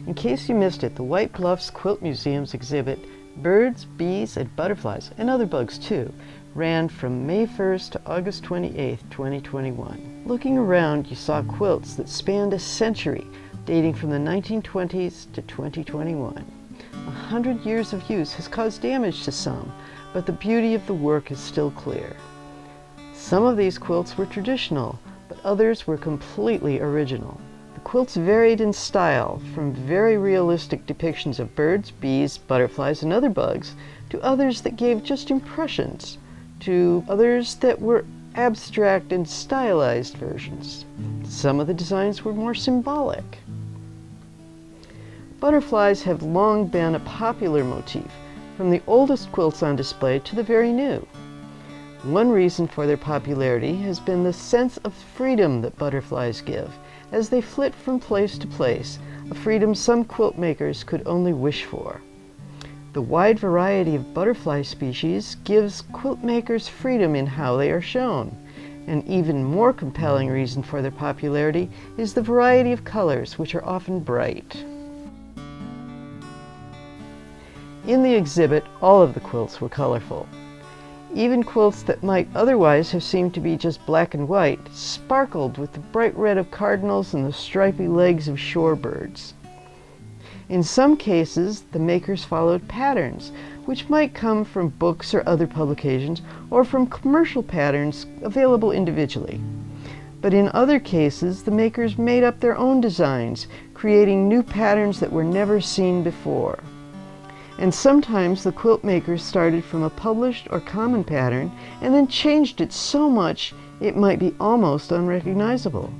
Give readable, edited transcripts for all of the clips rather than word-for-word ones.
In case you missed it, the White Bluffs Quilt Museum's exhibit, Birds, Bees, and Butterflies, and Other Bugs Too, ran from May 1st to August 28, 2021. Looking around, you saw quilts that spanned a century, dating from the 1920s to 2021. 100 years of use has caused damage to some, but the beauty of the work is still clear. Some of these quilts were traditional, but others were completely original. The quilts varied in style, from very realistic depictions of birds, bees, butterflies, and other bugs, to others that gave just impressions, to others that were abstract and stylized versions. Some of the designs were more symbolic. Butterflies have long been a popular motif, from the oldest quilts on display to the very new. One reason for their popularity has been the sense of freedom that butterflies give as they flit from place to place, a freedom some quilt makers could only wish for. The wide variety of butterfly species gives quilt makers freedom in how they are shown. An even more compelling reason for their popularity is the variety of colors, which are often bright. In the exhibit, all of the quilts were colorful. Even quilts that might otherwise have seemed to be just black and white sparkled with the bright red of cardinals and the stripy legs of shorebirds. In some cases, the makers followed patterns, which might come from books or other publications, or from commercial patterns available individually. But in other cases, the makers made up their own designs, creating new patterns that were never seen before. And sometimes the quilt makers started from a published or common pattern and then changed it so much it might be almost unrecognizable.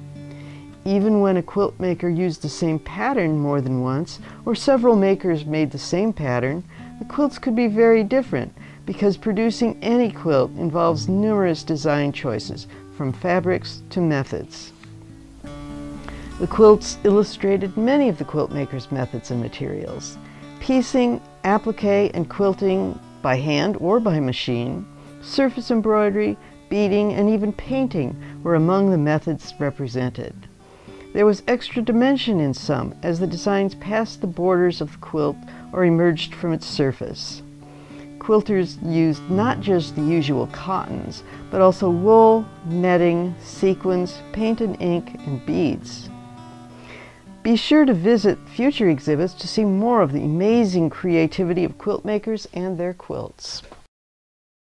Even when a quilt maker used the same pattern more than once, or several makers made the same pattern, the quilts could be very different because producing any quilt involves numerous design choices, from fabrics to methods. The quilts illustrated many of the quilt makers' methods and materials. Piecing, applique, and quilting by hand or by machine, surface embroidery, beading, and even painting were among the methods represented. There was extra dimension in some as the designs passed the borders of the quilt or emerged from its surface. Quilters used not just the usual cottons, but also wool, netting, sequins, paint and ink, and beads. Be sure to visit future exhibits to see more of the amazing creativity of quilt makers and their quilts.